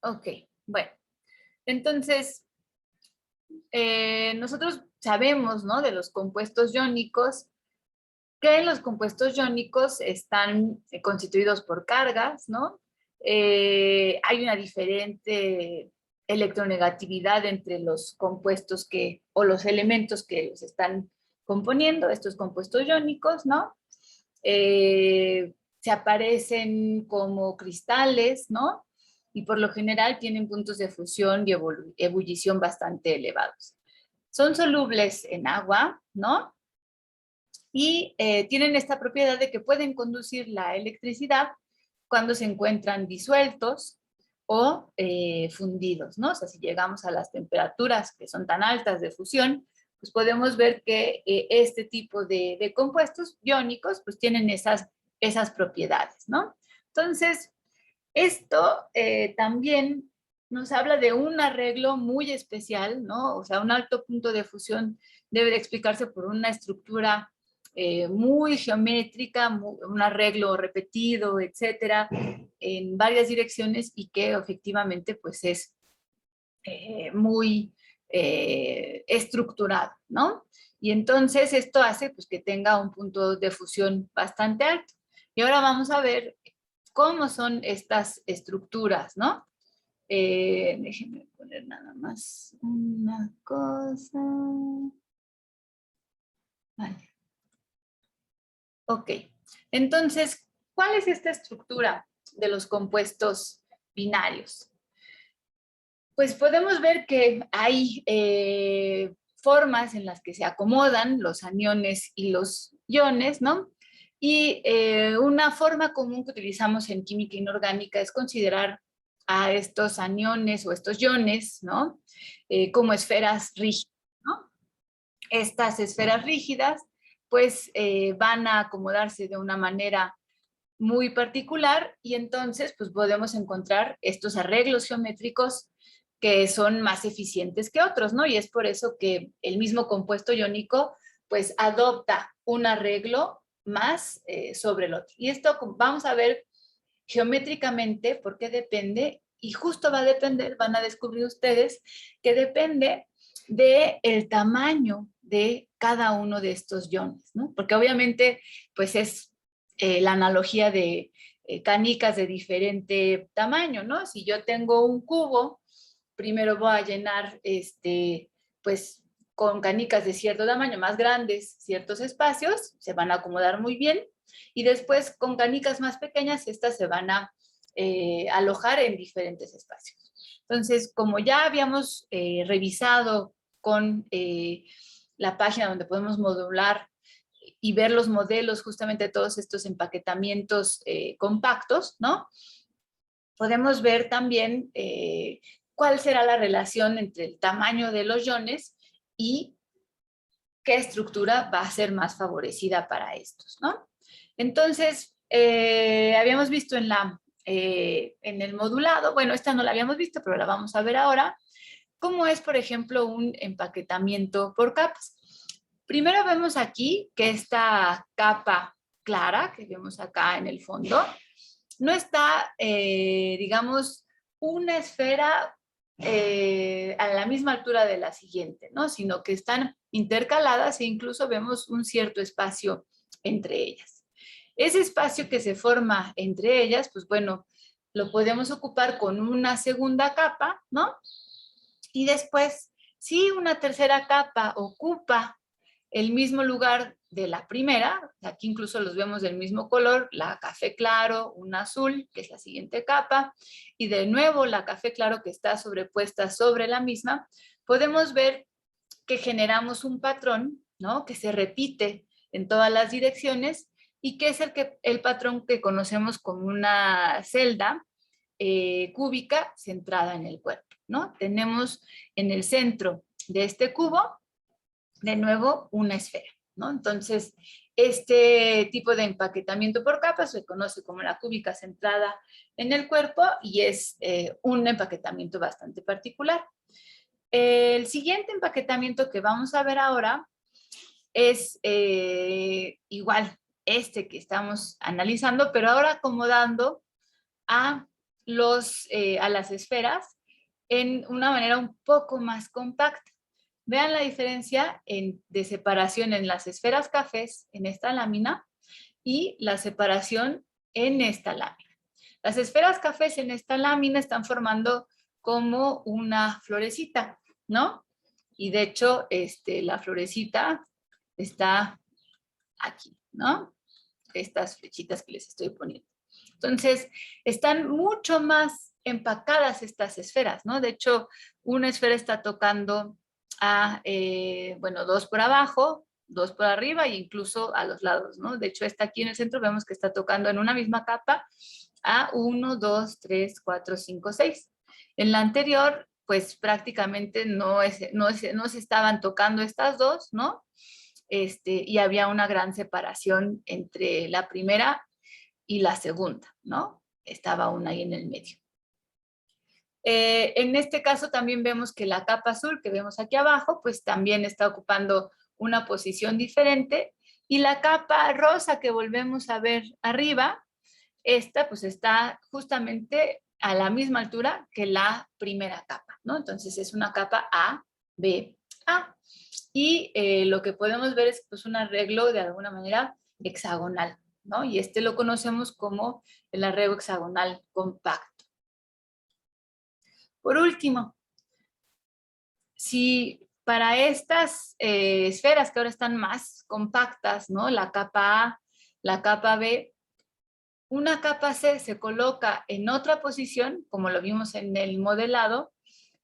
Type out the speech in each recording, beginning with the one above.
Ok, bueno. Entonces, nosotros sabemos, ¿no? De los compuestos iónicos, que los compuestos iónicos están constituidos por cargas, ¿no? Hay una diferente electronegatividad entre los compuestos o los elementos que los están componiendo, estos compuestos iónicos, ¿no? Se aparecen como cristales, ¿no? Y por lo general tienen puntos de fusión y ebullición bastante elevados. Son solubles en agua, ¿no? Y tienen esta propiedad de que pueden conducir la electricidad cuando se encuentran disueltos o fundidos, ¿no? O sea, si llegamos a las temperaturas que son tan altas de fusión, pues podemos ver que este tipo de compuestos iónicos pues tienen esas propiedades, ¿no? Entonces, esto también nos habla de un arreglo muy especial, ¿no? O sea, un alto punto de fusión debe de explicarse por una estructura muy geométrica, un arreglo repetido, etcétera, en varias direcciones y que efectivamente pues es muy estructurado, ¿no? Y entonces esto hace pues que tenga un punto de fusión bastante alto. Y ahora vamos a ver cómo son estas estructuras, ¿no? Déjenme poner nada más una cosa. Vale. Ok, entonces, ¿cuál es esta estructura de los compuestos binarios? Pues podemos ver que hay formas en las que se acomodan los aniones y los iones, ¿no? Y una forma común que utilizamos en química inorgánica es considerar a estos aniones o estos iones, ¿no? Como esferas rígidas, ¿no? Estas esferas rígidas, pues van a acomodarse de una manera muy particular y entonces pues podemos encontrar estos arreglos geométricos que son más eficientes que otros, ¿no? Y es por eso que el mismo compuesto iónico pues adopta un arreglo más sobre el otro. Y esto vamos a ver geométricamente por qué depende y justo va a depender, van a descubrir ustedes que depende del tamaño de cada uno de estos iones, ¿no? Porque obviamente pues es la analogía de canicas de diferente tamaño, ¿no? Si yo tengo un cubo, primero voy a llenar pues con canicas de cierto tamaño, más grandes, ciertos espacios, se van a acomodar muy bien, y después con canicas más pequeñas, estas se van a alojar en diferentes espacios. Entonces, como ya habíamos revisado con la página donde podemos modular y ver los modelos justamente de todos estos empaquetamientos compactos, ¿no? Podemos ver también cuál será la relación entre el tamaño de los iones y qué estructura va a ser más favorecida para estos, ¿no? Entonces, habíamos visto en el modulado, bueno, esta no la habíamos visto, pero la vamos a ver ahora, cómo es, por ejemplo, un empaquetamiento por capas. Primero vemos aquí que esta capa clara que vemos acá en el fondo no está, digamos, una esfera a la misma altura de la siguiente, ¿no? Sino que están intercaladas e incluso vemos un cierto espacio entre ellas. Ese espacio que se forma entre ellas, pues bueno, lo podemos ocupar con una segunda capa, ¿no? Y después, si una tercera capa ocupa el mismo lugar de la primera, aquí incluso los vemos del mismo color, la café claro, un azul, que es la siguiente capa, y de nuevo la café claro que está sobrepuesta sobre la misma, podemos ver que generamos un patrón, ¿no? Que se repite en todas las direcciones y que es el patrón que conocemos como una celda cúbica centrada en el cuerpo, ¿no? Tenemos en el centro de este cubo, de nuevo, una esfera, ¿no? Entonces, este tipo de empaquetamiento por capas se conoce como la cúbica centrada en el cuerpo y es un empaquetamiento bastante particular. El siguiente empaquetamiento que vamos a ver ahora es igual este que estamos analizando, pero ahora acomodando a a las esferas en una manera un poco más compacta. Vean la diferencia de separación en las esferas cafés, en esta lámina, y la separación en esta lámina. Las esferas cafés en esta lámina están formando como una florecita, ¿no? Y de hecho, la florecita está aquí, ¿no? Estas flechitas que les estoy poniendo. Entonces, están mucho más empacadas estas esferas, ¿no? De hecho, una esfera está tocando a, bueno, 2 por abajo, 2 por arriba e incluso a los lados, ¿no? De hecho, esta aquí en el centro vemos que está tocando en una misma capa a 1, 2, 3, 4, 5, 6. En la anterior, pues prácticamente no se estaban tocando estas dos, ¿no? Y había una gran separación entre la primera y la segunda, ¿no? Estaba una ahí en el medio. En este caso también vemos que la capa azul que vemos aquí abajo, pues también está ocupando una posición diferente, y la capa rosa que volvemos a ver arriba, esta pues está justamente a la misma altura que la primera capa, ¿no? Entonces es una capa A, B, A. Y lo que podemos ver es pues un arreglo de alguna manera hexagonal, ¿no? Y lo conocemos como el arreglo hexagonal compacto. Por último, si para estas esferas que ahora están más compactas, ¿no? La capa A, la capa B, una capa C se coloca en otra posición, como lo vimos en el modelado,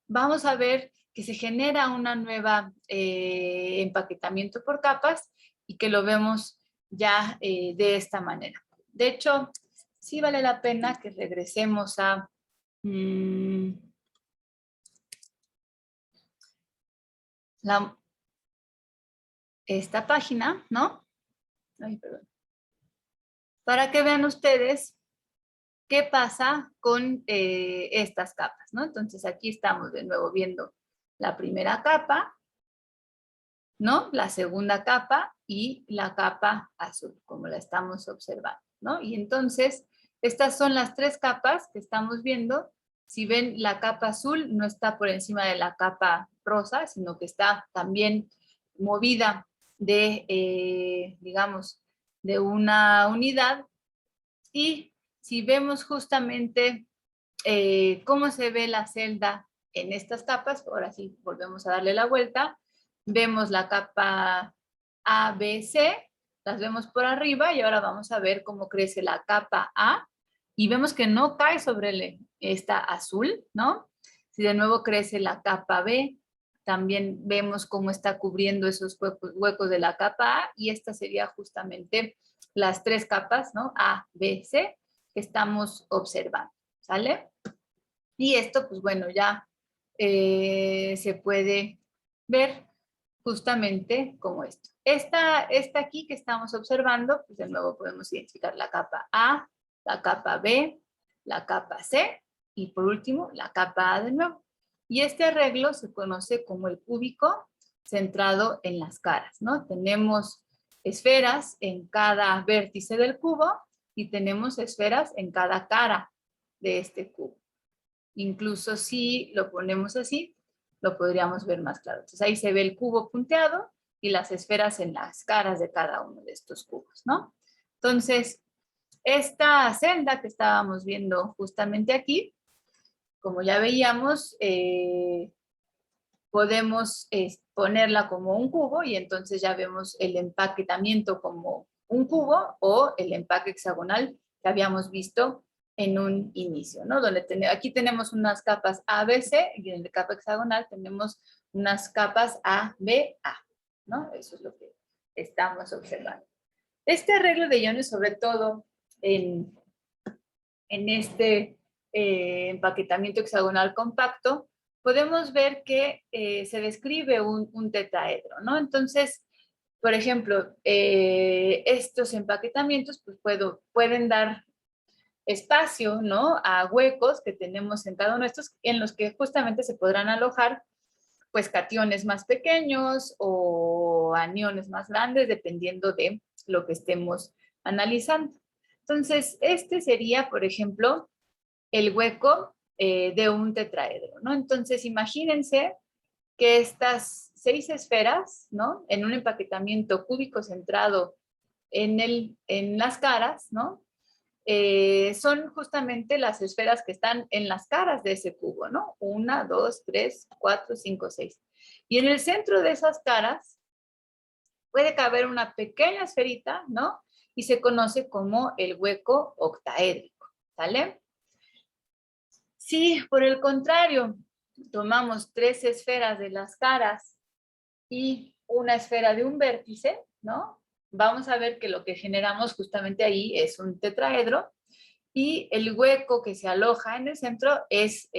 vamos a ver que se genera una nueva empaquetamiento por capas y que lo vemos ya de esta manera. De hecho, sí vale la pena que regresemos a esta página, ¿no? Ay, perdón. Para que vean ustedes qué pasa con estas capas, ¿no? Entonces aquí estamos de nuevo viendo la primera capa, ¿no? La segunda capa y la capa azul, como la estamos observando, ¿no? Y entonces, estas son las 3 capas que estamos viendo. Si ven, la capa azul no está por encima de la capa rosa, sino que está también movida de, digamos, de una unidad. Y si vemos justamente cómo se ve la celda en estas capas, ahora sí volvemos a darle la vuelta, vemos la capa A, B, C, las vemos por arriba y ahora vamos a ver cómo crece la capa A y vemos que no cae sobre esta azul, ¿no? Si de nuevo crece la capa B, también vemos cómo está cubriendo esos huecos de la capa A, y esta sería justamente las 3 capas, ¿no? A, B, C, que estamos observando, ¿sale? Y esto, pues bueno, ya se puede ver justamente como esto. Esta aquí que estamos observando, pues de nuevo podemos identificar la capa A, la capa B, la capa C y por último la capa A de nuevo. Y este arreglo se conoce como el cúbico centrado en las caras, ¿no? Tenemos esferas en cada vértice del cubo y tenemos esferas en cada cara de este cubo. Incluso si lo ponemos así, lo podríamos ver más claro. Entonces ahí se ve el cubo punteado y las esferas en las caras de cada uno de estos cubos, ¿no? Entonces, esta celda que estábamos viendo justamente aquí, como ya veíamos, podemos ponerla como un cubo y entonces ya vemos el empaquetamiento como un cubo o el empaque hexagonal que habíamos visto en un inicio, ¿no? Donde aquí tenemos unas capas A, B, C y en la capa hexagonal tenemos unas capas A, B, A, ¿no? Eso es lo que estamos observando. Este arreglo de iones, sobre todo en este empaquetamiento hexagonal compacto, podemos ver que se describe un tetraedro, ¿no? Entonces, por ejemplo, estos empaquetamientos pues, pueden dar espacio, ¿no? A huecos que tenemos en cada uno de estos, en los que justamente se podrán alojar pues cationes más pequeños o aniones más grandes, dependiendo de lo que estemos analizando. Entonces, este sería, por ejemplo, el hueco de un tetraedro, ¿no? Entonces, imagínense que estas 6 esferas, ¿no? En un empaquetamiento cúbico centrado en las caras, ¿no? Son justamente las esferas que están en las caras de ese cubo, ¿no? 1, 2, 3, 4, 5, 6. Y en el centro de esas caras puede caber una pequeña esferita, ¿no? Y se conoce como el hueco octaédrico, ¿sale? Si por el contrario tomamos 3 esferas de las caras y una esfera de un vértice, ¿no? Vamos a ver que lo que generamos justamente ahí es un tetraedro y el hueco que se aloja en el centro es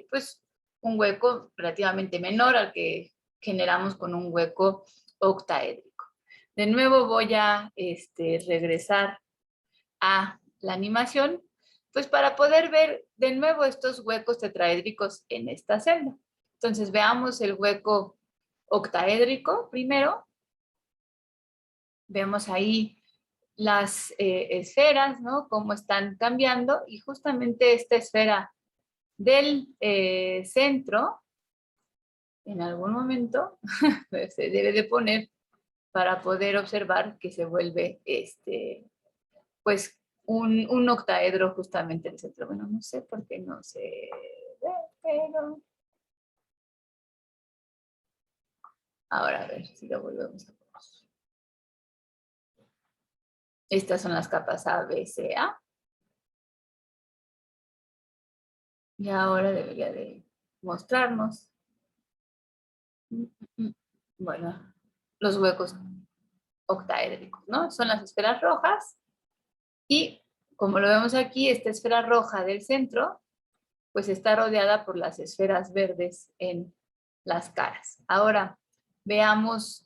pues un hueco relativamente menor al que generamos con un hueco octaédrico. De nuevo voy a regresar a la animación, pues para poder ver de nuevo estos huecos tetraédricos en esta celda. Entonces veamos el hueco octaédrico primero. Vemos ahí las esferas, ¿no? Cómo están cambiando y justamente esta esfera del centro, en algún momento, se debe de poner para poder observar que se vuelve, pues, un octaedro justamente en el centro. Bueno, no sé por qué no se ve, pero ahora a ver si lo volvemos a poner. Estas son las capas A, B, C, A. Y ahora debería de mostrarnos, bueno, los huecos octaédricos, ¿no? Son las esferas rojas y como lo vemos aquí, esta esfera roja del centro, pues está rodeada por las esferas verdes en las caras. Ahora, veamos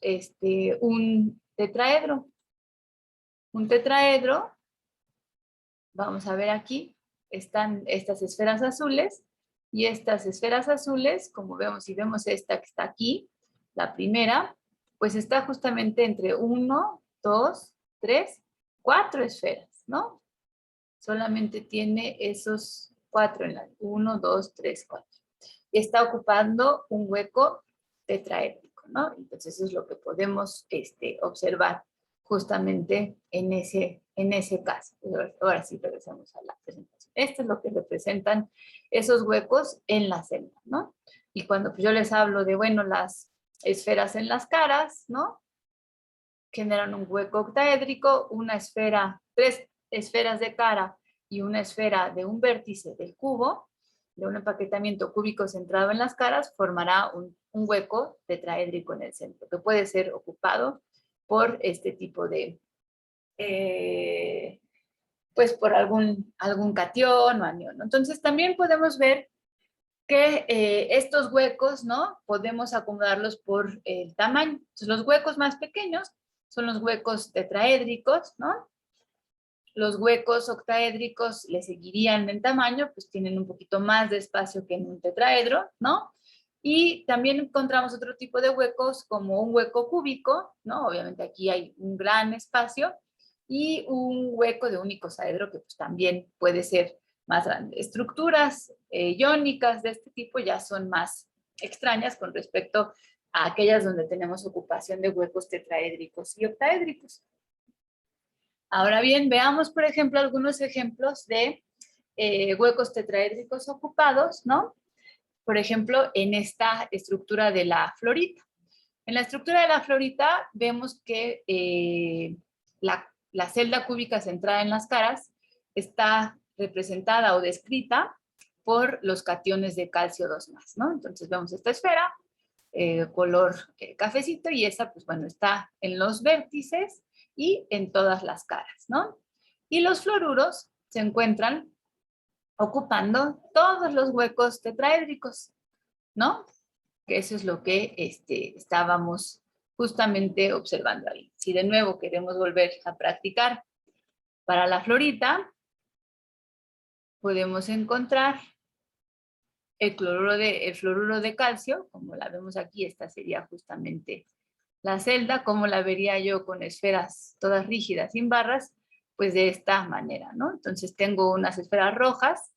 un tetraedro. Un tetraedro, vamos a ver aquí, están estas esferas azules y estas esferas azules, como vemos, si vemos esta que está aquí, la primera, pues está justamente entre 1, 2, 3, 4 esferas, ¿no? Solamente tiene esos 4 en la 1, 2, 3, 4. Está ocupando un hueco tetraédrico, ¿no? Entonces eso es lo que podemos observar justamente en ese caso. Ahora sí regresamos a la presentación. Esto es lo que representan esos huecos en la celda, ¿no? Y cuando pues, yo les hablo de, bueno, las esferas en las caras, ¿no? Generan un hueco octaédrico, una esfera, 3 esferas de cara y una esfera de un vértice del cubo, de un empaquetamiento cúbico centrado en las caras, formará un hueco tetraédrico en el centro, que puede ser ocupado por este tipo de, pues por algún catión o anión, ¿no? Entonces también podemos ver que estos huecos, ¿no? Podemos acomodarlos por el tamaño. Entonces, los huecos más pequeños son los huecos tetraédricos, ¿no? Los huecos octaédricos le seguirían en tamaño, pues tienen un poquito más de espacio que en un tetraedro, ¿no? Y también encontramos otro tipo de huecos como un hueco cúbico, ¿no? Obviamente aquí hay un gran espacio y un hueco de un icosaedro que pues también puede ser más grande. Estructuras iónicas de este tipo ya son más extrañas con respecto a aquellas donde tenemos ocupación de huecos tetraédricos y octaédricos. Ahora bien, veamos, por ejemplo, algunos ejemplos de huecos tetraédricos ocupados, ¿no? Por ejemplo, en esta estructura de la florita. En la estructura de la florita vemos que la celda cúbica centrada en las caras está representada o descrita por los cationes de calcio 2+, ¿no? Entonces vemos esta esfera, color cafecito, y esa, pues bueno, está en los vértices y en todas las caras, ¿no? Y los fluoruros se encuentran ocupando todos los huecos tetraédricos, ¿no? Que eso es lo que estábamos justamente observando ahí. Si de nuevo queremos volver a practicar para la florita, podemos encontrar el fluoruro de calcio, como la vemos aquí, esta sería justamente la celda. Como la vería yo con esferas todas rígidas, sin barras, pues de esta manera, ¿no? Entonces tengo unas esferas rojas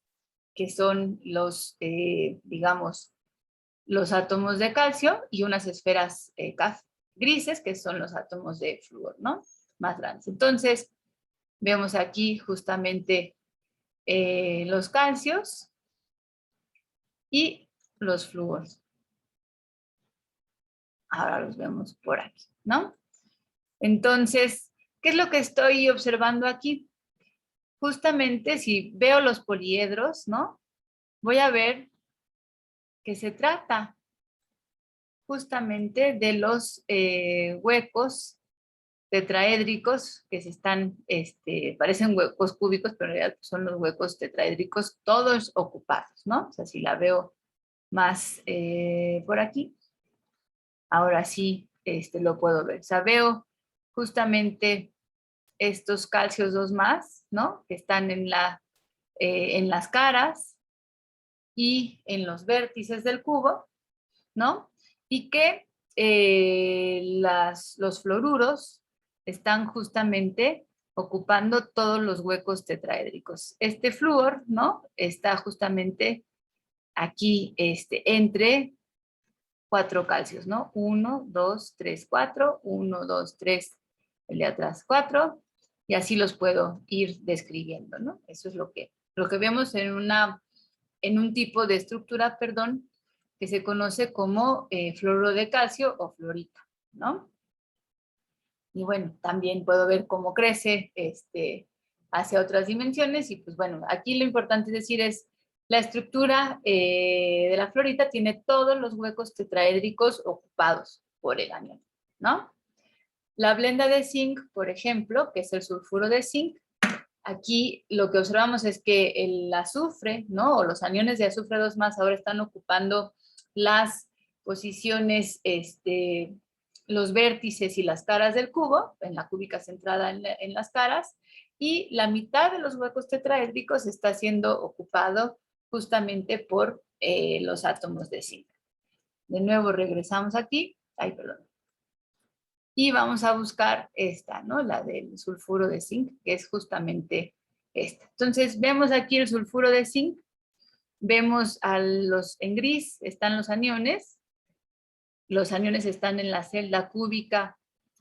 que son los, digamos, los átomos de calcio, y unas esferas grises, que son los átomos de flúor, ¿no? Más grandes. Entonces, vemos aquí justamente los calcios y los flúores. Ahora los vemos por aquí, ¿no? Entonces, ¿qué es lo que estoy observando aquí? Justamente si veo los poliedros, ¿no? Voy a ver que se trata justamente de los huecos tetraédricos que se están, parecen huecos cúbicos, pero en realidad son los huecos tetraédricos todos ocupados, ¿no? O sea, si la veo más por aquí, ahora sí lo puedo ver. O sea, veo justamente estos calcios 2 más, ¿no? Que están en las caras y en los vértices del cubo, ¿no? Y que los fluoruros están justamente ocupando todos los huecos tetraédricos. Este flúor, ¿no? Está justamente aquí entre 4 calcios, ¿no? 1, 2, 3, 4, 1, 2, 3, el de atrás 4, y así los puedo ir describiendo, ¿no? Eso es lo que vemos en un tipo de estructura, perdón, que se conoce como fluoruro de calcio o fluorita, ¿no? Y bueno, también puedo ver cómo crece hacia otras dimensiones, y pues bueno, aquí lo importante es decir es la estructura de la fluorita tiene todos los huecos tetraédricos ocupados por el anión, ¿no? La blenda de zinc, por ejemplo, que es el sulfuro de zinc, aquí lo que observamos es que el azufre, ¿no? O los aniones de azufre 2 más ahora están ocupando las posiciones, los vértices y las caras del cubo, en la cúbica centrada en las caras, y la mitad de los huecos tetraédricos está siendo ocupado justamente por los átomos de zinc. De nuevo regresamos aquí, perdón. Y vamos a buscar esta, ¿no? La del sulfuro de zinc, que es justamente esta. Entonces, vemos aquí el sulfuro de zinc, vemos en gris están los aniones están en la celda cúbica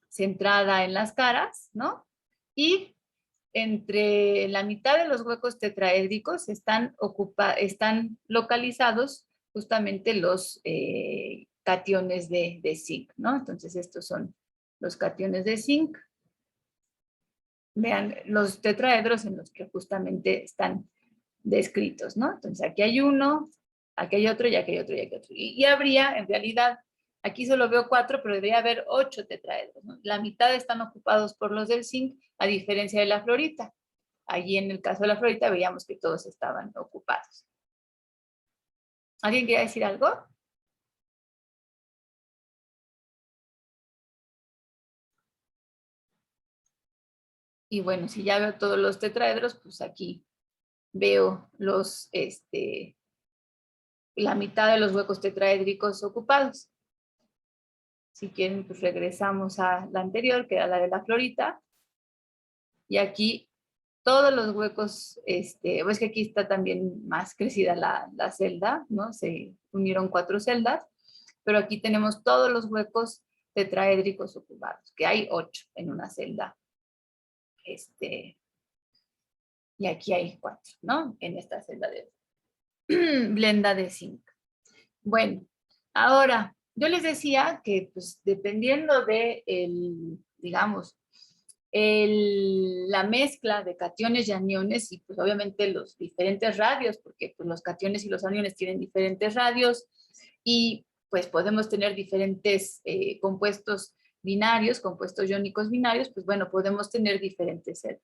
centrada en las caras, ¿no? Y entre la mitad de los huecos tetraédricos están localizados justamente los cationes de zinc, ¿no? Entonces, estos son los cationes de zinc. Vean los tetraedros en los que justamente están descritos, ¿no? Entonces, aquí hay uno, aquí hay otro, y aquí hay otro, y aquí hay otro. Y habría, en realidad, aquí solo veo 4, pero debería haber 8 tetraedros, ¿no? La mitad están ocupados por los del zinc, a diferencia de la fluorita. Allí en el caso de la fluorita veíamos que todos estaban ocupados. ¿Alguien quiere decir algo? Y bueno, si ya veo todos los tetraedros, pues aquí veo la mitad de los huecos tetraédricos ocupados. Si quieren, pues regresamos a la anterior, que era la de la fluorita. Y aquí todos los huecos, pues que aquí está también más crecida la celda, ¿no? Se unieron 4 celdas, pero aquí tenemos todos los huecos tetraédricos ocupados, que hay 8 en una celda. Y aquí hay 4, ¿no? En esta celda de blenda de zinc. Bueno, ahora, yo les decía que pues dependiendo de digamos, la mezcla de cationes y aniones, y pues obviamente los diferentes radios, porque pues los cationes y los aniones tienen diferentes radios, y pues podemos tener diferentes compuestos binarios, compuestos iónicos binarios, pues bueno, podemos tener diferentes celdas.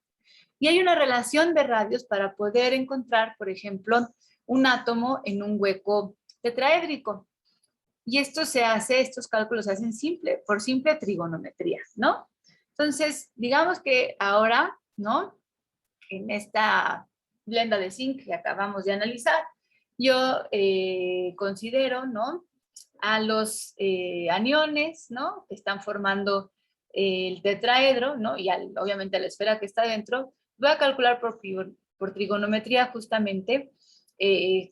Y hay una relación de radios para poder encontrar, por ejemplo, un átomo en un hueco tetraédrico. Y estos cálculos se hacen por simple trigonometría, ¿no? Entonces, digamos que ahora, ¿no? En esta blenda de zinc que acabamos de analizar, yo considero, ¿no? A los aniones, ¿no? Que están formando el tetraedro, ¿no? Y obviamente a la esfera que está dentro, voy a calcular por trigonometría justamente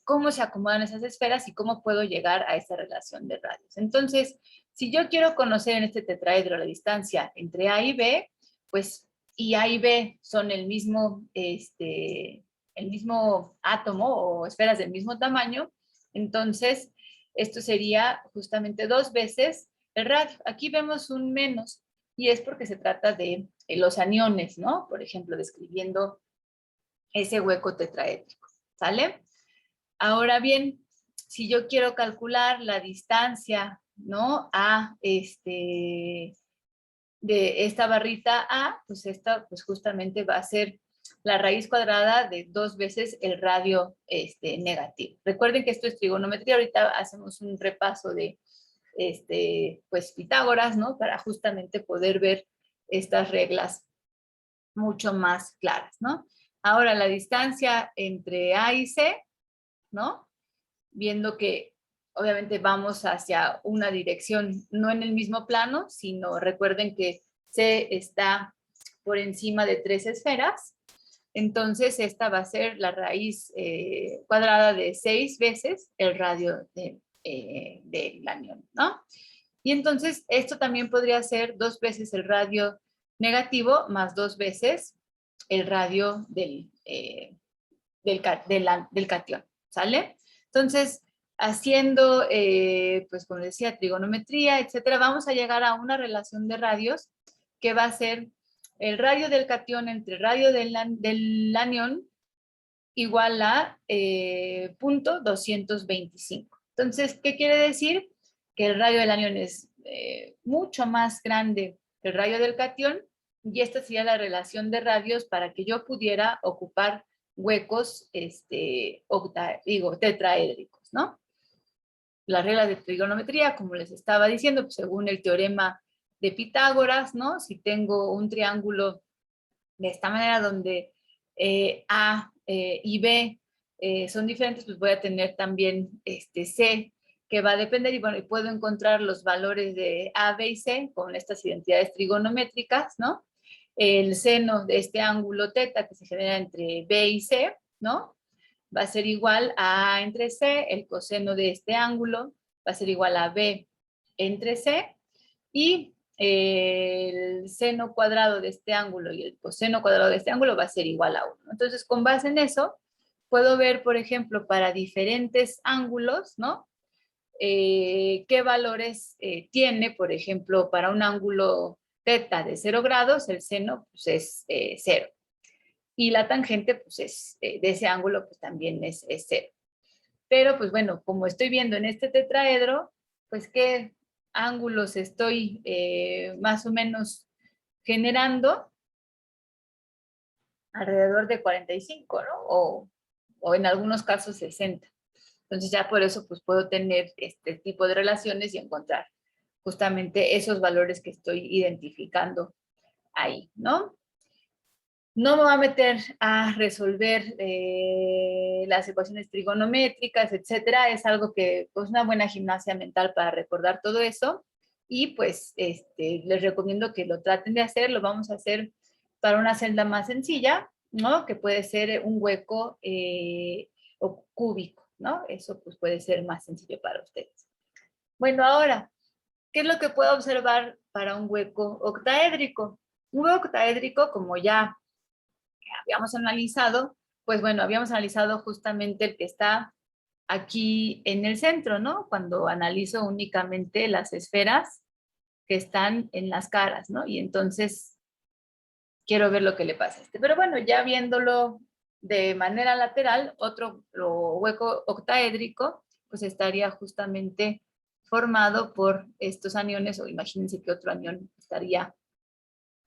cómo se acomodan esas esferas y cómo puedo llegar a esa relación de radios. Entonces, si yo quiero conocer en este tetraedro la distancia entre A y B, pues, y A y B son el mismo átomo o esferas del mismo tamaño, entonces esto sería justamente 2 veces el radio. Aquí vemos un menos y es porque se trata de los aniones, ¿no? Por ejemplo, describiendo ese hueco tetraédrico, ¿sale? Ahora bien, si yo quiero calcular la distancia, ¿no? De esta barrita A, pues esta pues justamente va a ser la raíz cuadrada de 2 veces el radio negativo. Recuerden que esto es trigonometría, ahorita hacemos un repaso de pues Pitágoras, ¿no? Para justamente poder ver estas reglas mucho más claras, ¿no? Ahora la distancia entre A y C, ¿no? Viendo que obviamente vamos hacia una dirección, no en el mismo plano, sino recuerden que C está por encima de 3 esferas, entonces esta va a ser la raíz cuadrada de 6 veces el radio del anión, ¿no? Y entonces esto también podría ser 2 veces el radio negativo más 2 veces el radio del catión, ¿sale? Entonces, haciendo, pues como decía, trigonometría, etcétera, vamos a llegar a una relación de radios que va a ser el radio del catión entre el radio del anión igual a punto 225. Entonces, ¿qué quiere decir? Que el radio del anión es mucho más grande que el radio del catión y esta sería la relación de radios para que yo pudiera ocupar huecos tetraédricos, ¿no? Las reglas de trigonometría, como les estaba diciendo, pues, según el teorema de Pitágoras, ¿no? Si tengo un triángulo de esta manera donde A y B son diferentes, pues voy a tener también C que va a depender y bueno, y puedo encontrar los valores de A, B y C con estas identidades trigonométricas, ¿no? El seno de este ángulo teta que se genera entre B y C, ¿no? Va a ser igual a A entre C, el coseno de este ángulo va a ser igual a B entre C y el seno cuadrado de este ángulo y el coseno cuadrado de este ángulo va a ser igual a 1. Entonces, con base en eso, puedo ver, por ejemplo, para diferentes ángulos, ¿no? Qué valores tiene, por ejemplo, para un ángulo teta de 0 grados, el seno pues, es 0. Y la tangente, pues, de ese ángulo, pues también es 0. Pero, pues bueno, como estoy viendo en este tetraedro, pues qué ángulos estoy más o menos generando alrededor de 45, ¿no? O en algunos casos 60. Entonces ya por eso pues puedo tener este tipo de relaciones y encontrar justamente esos valores que estoy identificando ahí, ¿no? No me va a meter a resolver las ecuaciones trigonométricas, etcétera. Es algo que, pues, una buena gimnasia mental para recordar todo eso. Y pues les recomiendo que lo traten de hacer. Lo vamos a hacer para una celda más sencilla, ¿no? Que puede ser un hueco o cúbico, ¿no? Eso pues puede ser más sencillo para ustedes. Bueno, ahora, ¿qué es lo que puedo observar para un hueco octaédrico? Un hueco octaédrico, como ya habíamos analizado, pues bueno, habíamos analizado justamente el que está aquí en el centro, ¿no? Cuando analizo únicamente las esferas que están en las caras, ¿no? Y entonces quiero ver lo que le pasa a este. Pero bueno, ya viéndolo de manera lateral, otro hueco octaédrico, pues estaría justamente formado por estos aniones, o imagínense que otro anión estaría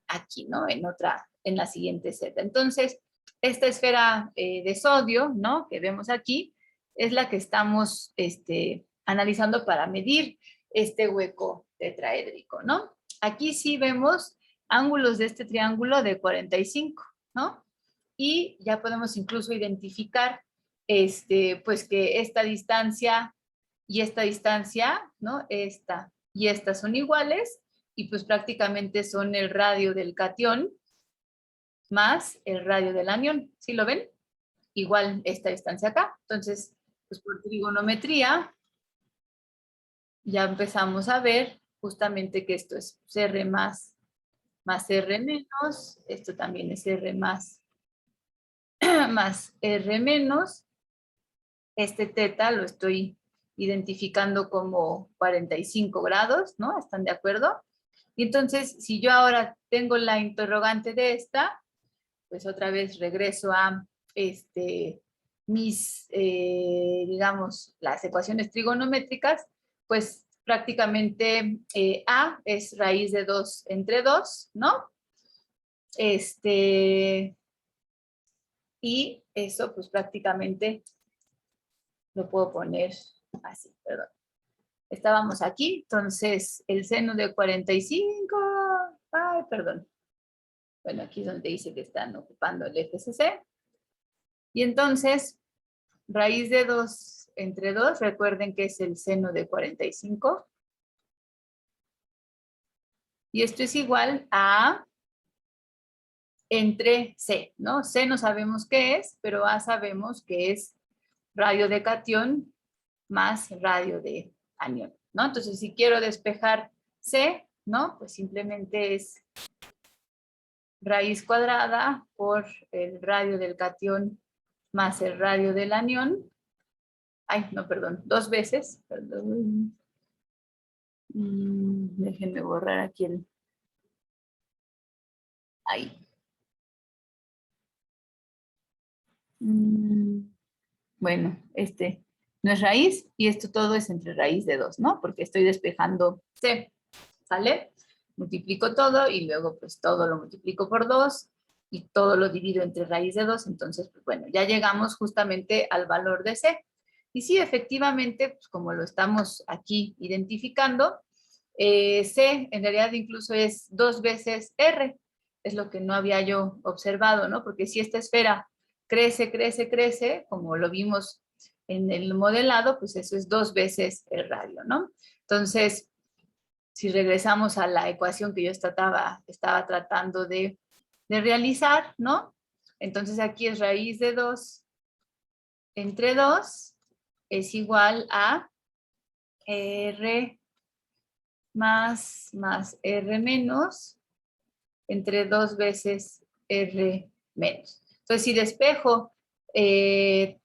aquí, ¿no? En la siguiente celda. Entonces, esta esfera de sodio, ¿no? Que vemos aquí, es la que estamos analizando para medir este hueco tetraédrico, ¿no? Aquí sí vemos ángulos de este triángulo de 45, ¿no? Y ya podemos incluso identificar, pues que esta distancia y esta distancia, ¿no? Esta y esta son iguales, y pues prácticamente son el radio del catión más el radio del anión. ¿Sí lo ven? igual esta distancia acá. Entonces, pues por trigonometría ya empezamos a ver justamente que esto es R más R menos, esto también es R más, más R menos, este teta lo estoy identificando como 45 grados, ¿no? ¿Están de acuerdo? Y entonces, si yo ahora tengo la interrogante de esta, pues otra vez regreso a mis, digamos, las ecuaciones trigonométricas, pues prácticamente A es raíz de 2 entre 2, ¿no? Y eso pues prácticamente lo puedo poner así, perdón. Estábamos aquí, entonces el seno de 45, ay, perdón. Bueno, aquí es donde dice que están ocupando el FCC. Y entonces, raíz de 2 entre 2, recuerden que es el seno de 45. Y esto es igual a entre C, ¿no? C no sabemos qué es, pero A sabemos que es radio de cation más radio de anión, ¿no? Entonces, si quiero despejar C, ¿no? Pues simplemente es raíz cuadrada por el radio del cation más el radio del anión. Ay, no, perdón, 2 veces, perdón. Déjenme borrar aquí el... Ahí. Bueno, este no es raíz y esto todo es entre raíz de 2, ¿no? Porque estoy despejando C, ¿sale? Multiplico todo y luego pues todo lo multiplico por 2 y todo lo divido entre raíz de 2, entonces pues bueno, ya llegamos justamente al valor de C. Y sí, efectivamente, pues como lo estamos aquí identificando, C en realidad incluso es 2 veces R, es lo que no había yo observado, ¿no? Porque si esta esfera crece, crece, crece, como lo vimos en el modelado, pues eso es 2 veces el radio, ¿no? Entonces, si regresamos a la ecuación que yo estaba tratando de realizar, ¿no? Entonces aquí es raíz de 2 entre 2 es igual a R más R menos entre 2 veces R menos. Entonces, si despejo de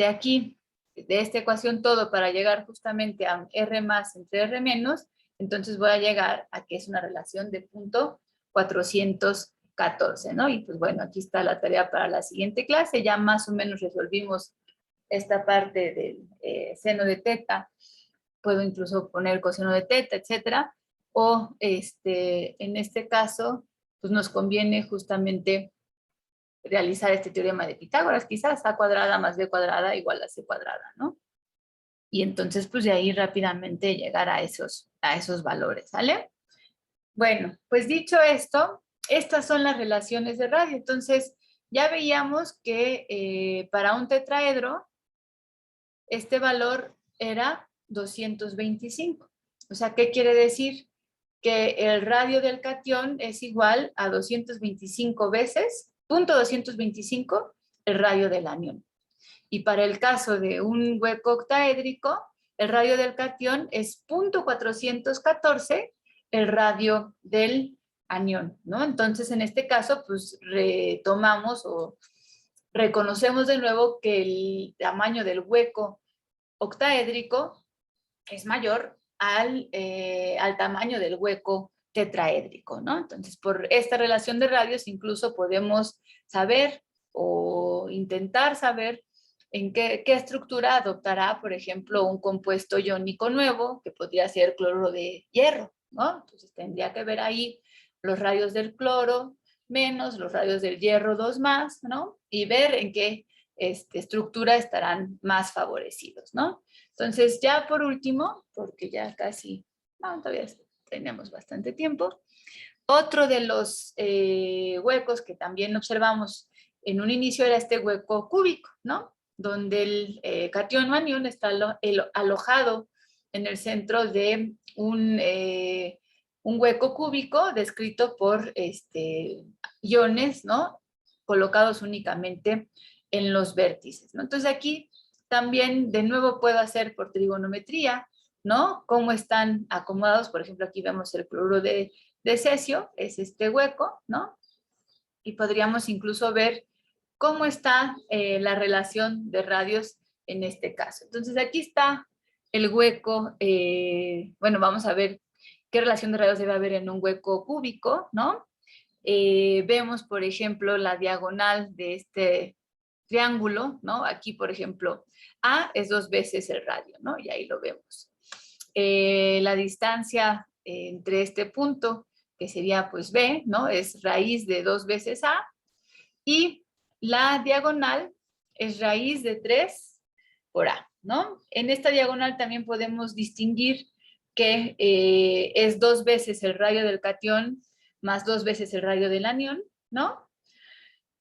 aquí, de esta ecuación todo para llegar justamente a R más entre R menos, entonces voy a llegar a que es una relación de punto 414, ¿no? Y pues bueno, aquí está la tarea para la siguiente clase, ya más o menos resolvimos esta parte del seno de teta, puedo incluso poner coseno de teta, etcétera, o en este caso, pues nos conviene justamente realizar este teorema de Pitágoras, quizás A cuadrada más B cuadrada igual a C cuadrada, ¿no? Y entonces, pues de ahí rápidamente llegar a esos valores, ¿sale? Bueno, pues dicho esto, estas son las relaciones de radio. Entonces, ya veíamos que para un tetraedro, este valor era 225. O sea, ¿qué quiere decir? Que el radio del catión es igual a 225 veces, punto 225, el radio del anión. Y para el caso de un hueco octaédrico, el radio del catión es punto 414, el radio del anión, ¿no? Entonces, en este caso, pues retomamos o reconocemos de nuevo que el tamaño del hueco octaédrico es mayor al tamaño del hueco tetraédrico, ¿no? Entonces, por esta relación de radios incluso podemos saber o intentar saber en qué estructura adoptará, por ejemplo, un compuesto iónico nuevo, que podría ser cloruro de hierro, ¿no? Entonces, tendría que ver ahí los radios del cloro menos los radios del hierro 2 más, ¿no? Y ver en qué estructura estarán más favorecidos, ¿no? Entonces, ya por último, porque ya casi, no, todavía tenemos bastante tiempo, otro de los huecos que también observamos en un inicio era este hueco cúbico, ¿no? Donde el catión o anión está alojado en el centro de un hueco cúbico descrito por iones, ¿no? Colocados únicamente en los vértices, ¿no? Entonces aquí también de nuevo puedo hacer por trigonometría, ¿no? Cómo están acomodados. Por ejemplo, aquí vemos el cloruro de cesio, es este hueco, ¿no? Y podríamos incluso ver cómo está la relación de radios en este caso. Entonces aquí está el hueco, bueno, vamos a ver qué relación de radios debe haber en un hueco cúbico, ¿no? Vemos, por ejemplo, la diagonal de este triángulo, ¿no? Aquí, por ejemplo, A es 2 veces el radio, ¿no? Y ahí lo vemos. La distancia entre este punto, que sería pues B, ¿no? Es raíz de 2 veces A, y la diagonal es raíz de 3 por A, ¿no? En esta diagonal también podemos distinguir que es 2 veces el radio del catión más 2 veces el radio del anión, ¿no?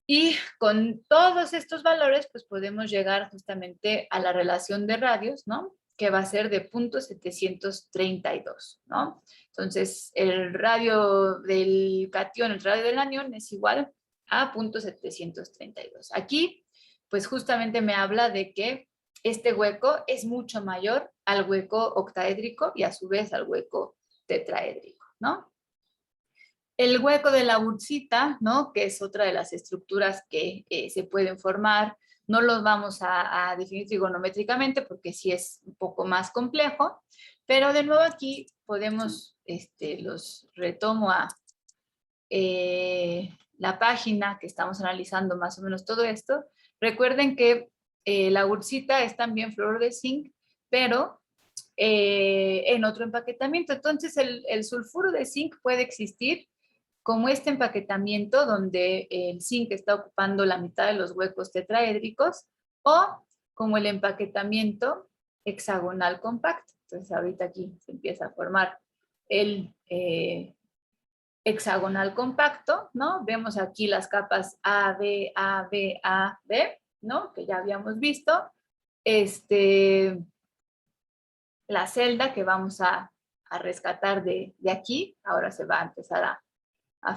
Y con todos estos valores, pues podemos llegar justamente a la relación de radios, ¿no? Que va a ser de 0.732, ¿no? Entonces, el radio del catión, el radio del anión es igual a 0.732. Aquí, pues justamente me habla de que este hueco es mucho mayor al hueco octaédrico y a su vez al hueco tetraédrico, ¿no? El hueco de la wurtzita, ¿no? Que es otra de las estructuras que se pueden formar, no los vamos a definir trigonométricamente porque sí es un poco más complejo, pero de nuevo aquí podemos, los retomo a la página que estamos analizando más o menos todo esto. Recuerden que la wurtzita es también flúor de zinc, pero en otro empaquetamiento. Entonces el sulfuro de zinc puede existir como este empaquetamiento donde el zinc está ocupando la mitad de los huecos tetraédricos, o como el empaquetamiento hexagonal compacto. Entonces ahorita aquí se empieza a formar el hexagonal compacto, ¿no? Vemos aquí las capas A, B, A, B, A, B, ¿no? Que ya habíamos visto. La celda que vamos a rescatar de aquí, ahora se va a empezar a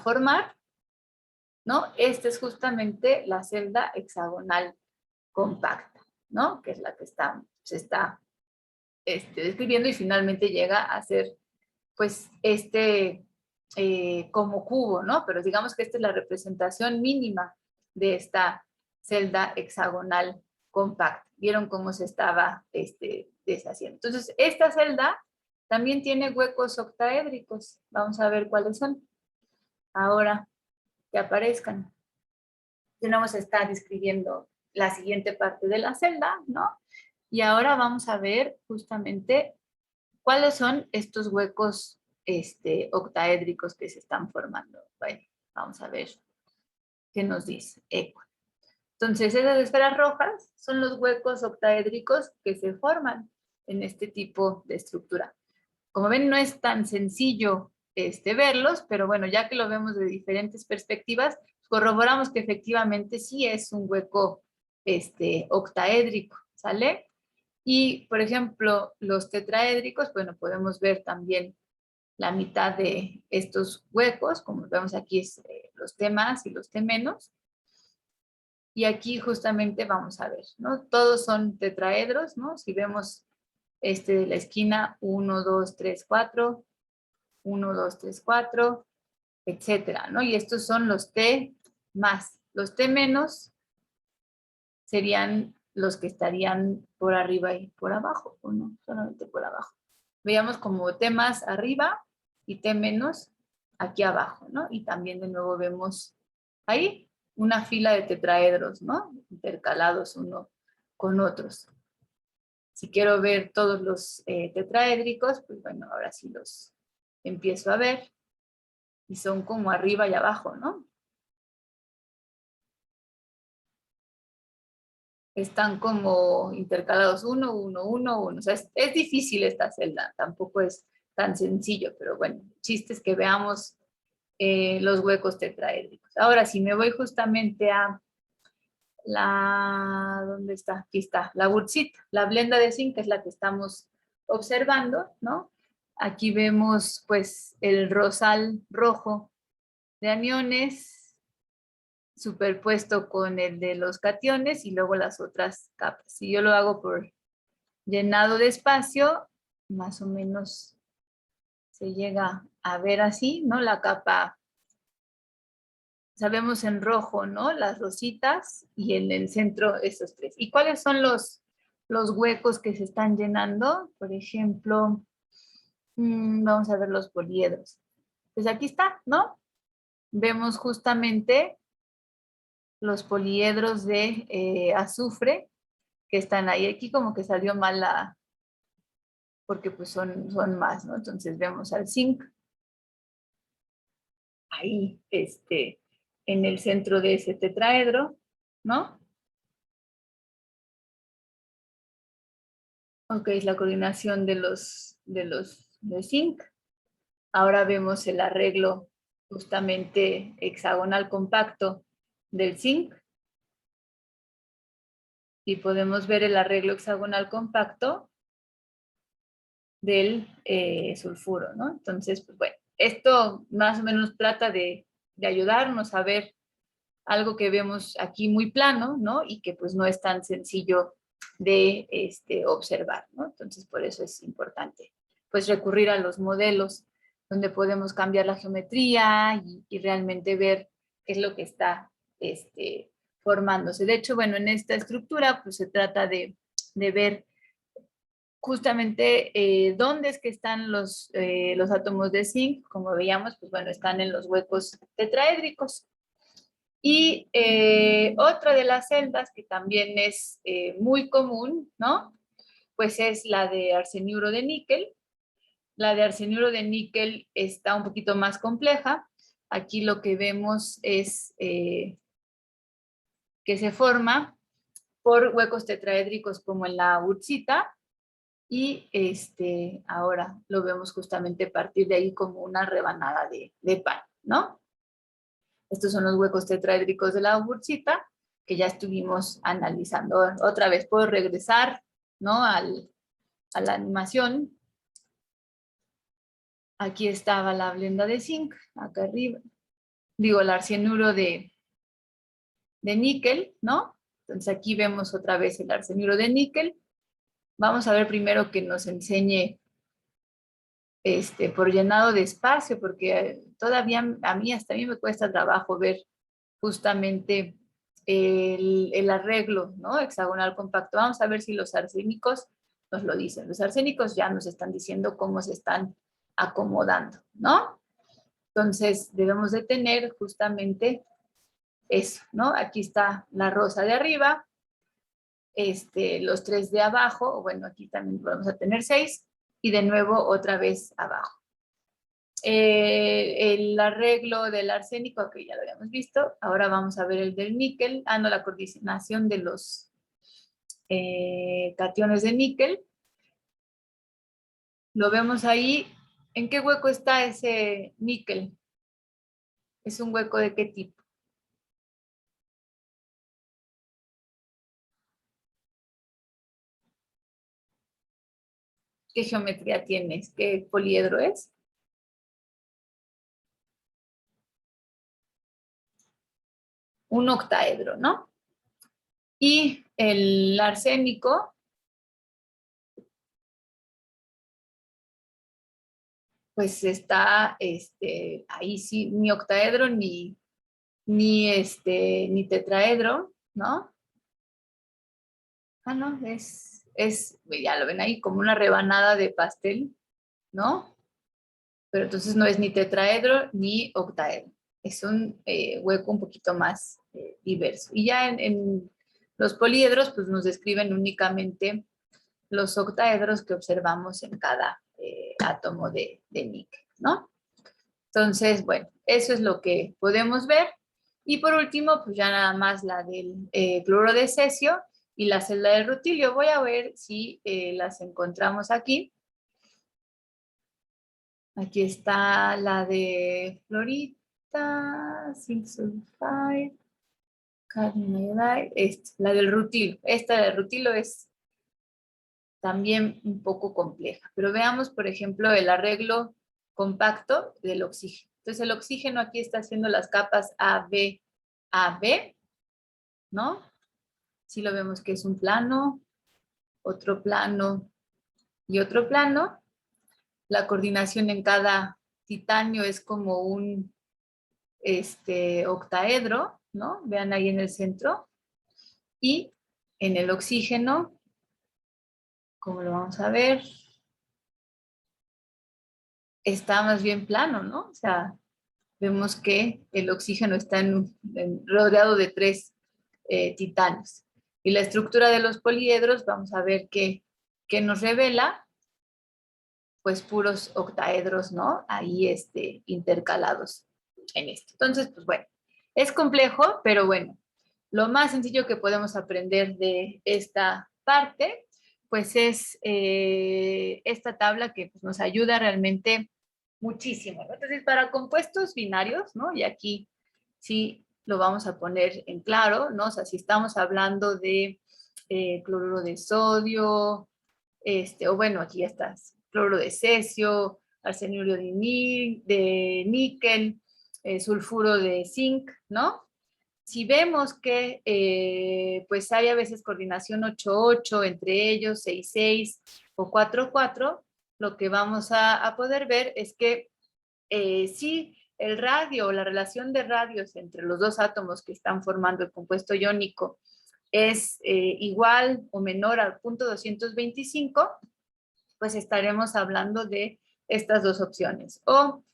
formar, ¿no? Esta es justamente la celda hexagonal compacta, ¿no? Que es la que se está describiendo y finalmente llega a ser, pues, como cubo, ¿no? Pero digamos que esta es la representación mínima de esta celda hexagonal compacta. ¿Vieron cómo se estaba deshaciendo? Entonces, esta celda también tiene huecos octaédricos. Vamos a ver cuáles son. Ahora que aparezcan. Tenemos está describiendo la siguiente parte de la celda, ¿no? Y ahora vamos a ver justamente cuáles son estos huecos octaédricos que se están formando. Bueno, vamos a ver qué nos dice ECO. Entonces, esas esferas rojas son los huecos octaédricos que se forman en este tipo de estructura. Como ven, no es tan sencillo verlos, pero bueno, ya que lo vemos de diferentes perspectivas, corroboramos que efectivamente sí es un hueco octaédrico, ¿sale? Y, por ejemplo, los tetraédricos, bueno, podemos ver también la mitad de estos huecos, como vemos aquí es los T más y los T menos. Y aquí justamente vamos a ver, ¿no? Todos son tetraedros, ¿no? Si vemos de la esquina 1, 2, 3, 4, 1, 2, 3, 4, etcétera, ¿no? Y estos son los T más. Los T menos serían los que estarían por arriba y por abajo, o no, solamente por abajo. Veamos como T más arriba y T menos aquí abajo, ¿no? Y también de nuevo vemos ahí una fila de tetraedros, ¿no? Intercalados uno con otros. Si quiero ver todos los tetraédricos, pues bueno, ahora sí los empiezo a ver. Y son como arriba y abajo, ¿no? Están como intercalados uno, uno, uno, uno. O sea, es difícil esta celda, tampoco es tan sencillo, pero bueno, el chiste es que veamos los huecos tetraédricos. Ahora, si me voy justamente a ¿dónde está? Aquí está, la wurtzita, la blenda de zinc, que es la que estamos observando, ¿no? Aquí vemos, pues, el rosal rojo de aniones, superpuesto con el de los cationes y luego las otras capas. Si yo lo hago por llenado de espacio, más o menos se llega a ver así, ¿no? La capa, sabemos en rojo, ¿no? Las rositas y en el centro esos tres. ¿Y cuáles son los huecos que se están llenando? Por ejemplo, vamos a ver los poliedros. Pues aquí está, ¿no? Vemos justamente los poliedros de azufre que están ahí. Aquí como que salió mal la, porque pues son más, ¿no? Entonces vemos al zinc ahí, en el centro de ese tetraedro, ¿no? Ok, es la coordinación de zinc. Ahora vemos el arreglo justamente hexagonal compacto del zinc y podemos ver el arreglo hexagonal compacto del sulfuro, ¿no? Entonces, pues bueno, esto más o menos trata de ayudarnos a ver algo que vemos aquí muy plano, ¿no? Y que pues no es tan sencillo de observar, ¿no? Entonces, por eso es importante, pues recurrir a los modelos donde podemos cambiar la geometría y realmente ver qué es lo que está formándose. De hecho, bueno, en esta estructura, pues se trata de ver justamente dónde es que están los átomos de zinc. Como veíamos, pues bueno, están en los huecos tetraédricos. Y otra de las celdas que también es muy común, ¿no? Pues es la de arseniuro de níquel. La de arseniuro de níquel está un poquito más compleja. Aquí lo que vemos es que se forma por huecos tetraédricos como en la wurtzita, y ahora lo vemos justamente a partir de ahí como una rebanada de pan, ¿no? Estos son los huecos tetraédricos de la wurtzita que ya estuvimos analizando. Otra vez puedo regresar, ¿no? A la animación. Aquí estaba la blenda de zinc, acá arriba. Digo, el arsenuro de níquel, ¿no? Entonces aquí vemos otra vez el arsenuro de níquel. Vamos a ver primero que nos enseñe por llenado de espacio, porque todavía a mí, hasta a mí me cuesta trabajo ver justamente el arreglo, ¿no? Hexagonal compacto. Vamos a ver si los arsénicos nos lo dicen. Los arsénicos ya nos están diciendo cómo se están acomodando, ¿no? Entonces debemos de tener justamente eso, ¿no? Aquí está la rosa de arriba, los tres de abajo, bueno, aquí también podemos tener 6, y de nuevo otra vez abajo. El arreglo del arsénico, que ya lo habíamos visto. Ahora vamos a ver el del níquel. No, la coordinación de los cationes de níquel. Lo vemos ahí. ¿En qué hueco está ese níquel? ¿Es un hueco de qué tipo? ¿Qué geometría tienes? ¿Qué poliedro es? Un octaedro, ¿no? Y el arsénico, pues está ahí sí, ni octaedro ni tetraedro, ¿no? No, ya lo ven ahí, como una rebanada de pastel, ¿no? Pero entonces no es ni tetraedro ni octaedro. Es un hueco un poquito más diverso. Y ya en los poliedros, pues nos describen únicamente los octaedros que observamos en cada átomo de níquel, ¿no? Entonces, bueno, eso es lo que podemos ver. Y por último, pues ya nada más la del cloruro de cesio y la celda del rutilio. Voy a ver si las encontramos aquí. Aquí está la de fluorita, zinc sulfide, cadmium iodide, la del rutilo. Esta del rutilo es también un poco compleja, pero veamos, por ejemplo, el arreglo compacto del oxígeno. Entonces, el oxígeno aquí está haciendo las capas A, B AB, ¿no? Sí lo vemos que es un plano, otro plano y otro plano. La coordinación en cada titanio es como un octaedro, ¿no? Vean ahí en el centro. Y en el oxígeno, como lo vamos a ver, está más bien plano, ¿no? O sea, vemos que el oxígeno está rodeado de 3 titanos. Y la estructura de los poliedros, vamos a ver que nos revela, pues puros octaedros, ¿no? Ahí intercalados en esto. Entonces, pues bueno, es complejo, pero bueno, lo más sencillo que podemos aprender de esta parte, pues es esta tabla que pues, nos ayuda realmente muchísimo, ¿no? Entonces, para compuestos binarios, ¿no? Y aquí sí lo vamos a poner en claro, ¿no? O sea, si estamos hablando de cloruro de sodio, o bueno, aquí ya está, cloruro de cesio, arseniuro de níquel, sulfuro de zinc, ¿no? Si vemos que pues hay a veces coordinación 8-8 entre ellos, 6-6 o 4-4, lo que vamos a poder ver es que si el radio o la relación de radios entre los dos átomos que están formando el compuesto iónico es igual o menor al punto 225, pues estaremos hablando de estas dos opciones. O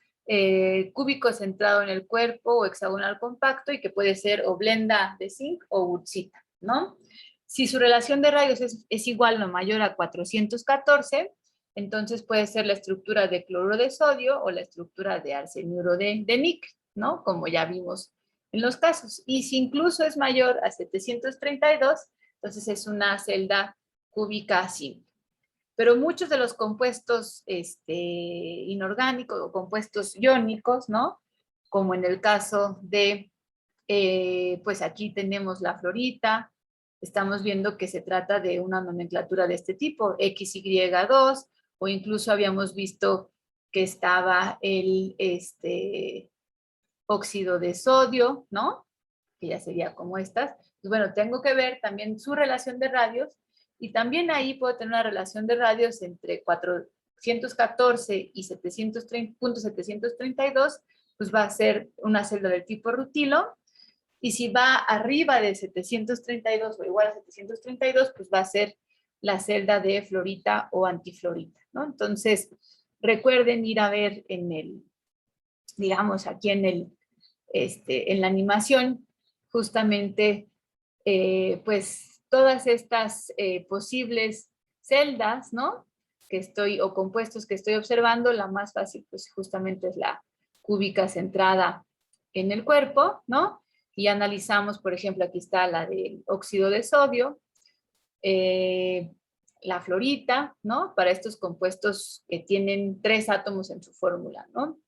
cúbico centrado en el cuerpo o hexagonal compacto y que puede ser o blenda de zinc o wurtzita, ¿no? Si su relación de radios es igual o mayor a 414, entonces puede ser la estructura de cloruro de sodio o la estructura de arseniuro de níquel, ¿no? Como ya vimos en los casos. Y si incluso es mayor a 732, entonces es una celda cúbica simple. Pero muchos de los compuestos inorgánicos o compuestos iónicos, ¿no? Como en el caso de, pues aquí tenemos la fluorita, estamos viendo que se trata de una nomenclatura de este tipo, XY2, o incluso habíamos visto que estaba el óxido de sodio, ¿no? Que ya sería como estas. Pues bueno, tengo que ver también su relación de radios y también ahí puedo tener una relación de radios entre 414 y 730.732, pues va a ser una celda del tipo rutilo. Y si va arriba de 732 o igual a 732, pues va a ser la celda de fluorita o antifluorita, ¿no? Entonces, recuerden ir a ver en el, digamos, aquí en la animación, justamente, pues, todas estas posibles celdas, ¿no? Que estoy, o compuestos que estoy observando, la más fácil, pues, justamente es la cúbica centrada en el cuerpo, ¿no? Y analizamos, por ejemplo, aquí está la del óxido de sodio, eh, la fluorita, ¿no? Para estos compuestos que tienen 3 átomos en su fórmula, ¿no?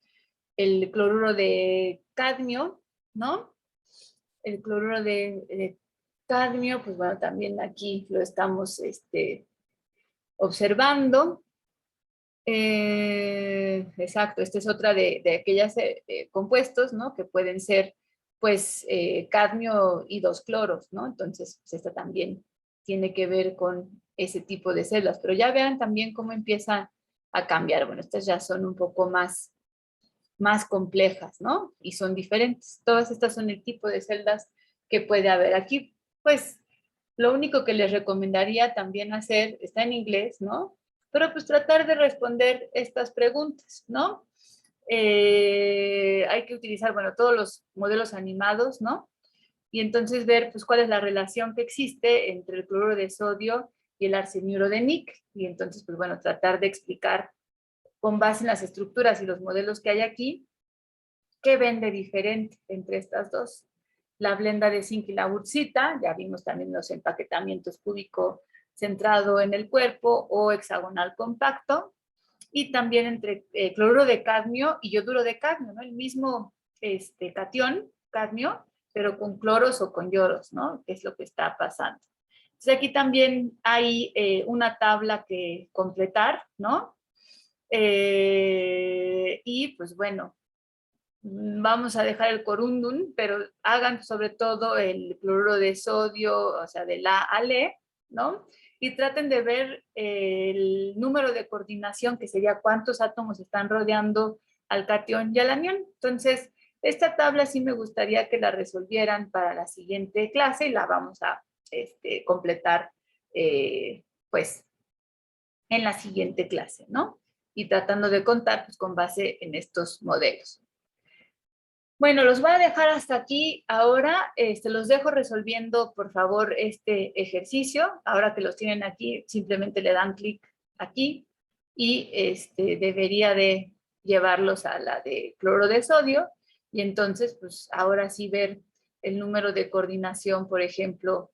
El cloruro de cadmio, ¿no? El cloruro de cadmio, pues bueno, también aquí lo estamos observando. Exacto, esta es otra de aquellas compuestos, ¿no? Que pueden ser, pues, cadmio y 2 cloros, ¿no? Entonces, pues esta también tiene que ver con ese tipo de células, pero ya vean también cómo empieza a cambiar. Bueno, estas ya son un poco más complejas, ¿no? Y son diferentes. Todas estas son el tipo de celdas que puede haber. Aquí, pues, lo único que les recomendaría también hacer, está en inglés, ¿no? Pero pues tratar de responder estas preguntas, ¿no? Hay que utilizar, bueno, todos los modelos animados, ¿no? Y entonces ver, pues, cuál es la relación que existe entre el cloruro de sodio y el arseniuro de níquel. Y entonces, pues, bueno, tratar de explicar con base en las estructuras y los modelos que hay aquí, ¿qué ven de diferente entre estas dos? La blenda de zinc y la wurtzita, ya vimos también los empaquetamientos cúbico centrado en el cuerpo o hexagonal compacto, y también entre cloruro de cadmio y yoduro de cadmio, ¿no? El mismo catión, cadmio, pero con cloros o con yodos, ¿no? ¿Qué es lo que está pasando? Entonces aquí también hay una tabla que completar, ¿no? Y pues bueno, vamos a dejar el corundum, pero hagan sobre todo el cloruro de sodio, o sea, de la al E, ¿no? Y traten de ver el número de coordinación, que sería cuántos átomos están rodeando al catión y al anión. Entonces, esta tabla sí me gustaría que la resolvieran para la siguiente clase y la vamos a completar, pues, en la siguiente clase, ¿no? Y tratando de contar, pues, con base en estos modelos. Bueno, los voy a dejar hasta aquí. Ahora los dejo resolviendo, por favor, este ejercicio. Ahora que los tienen aquí, simplemente le dan clic aquí y debería de llevarlos a la de cloro de sodio. Y entonces, pues ahora sí ver el número de coordinación, por ejemplo,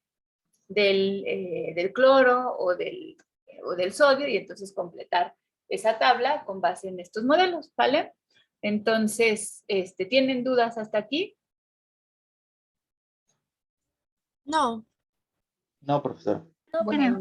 del cloro o del sodio y entonces completar esa tabla con base en estos modelos, ¿vale? Entonces, ¿tienen dudas hasta aquí? No. No, profesor. No creo. Bueno,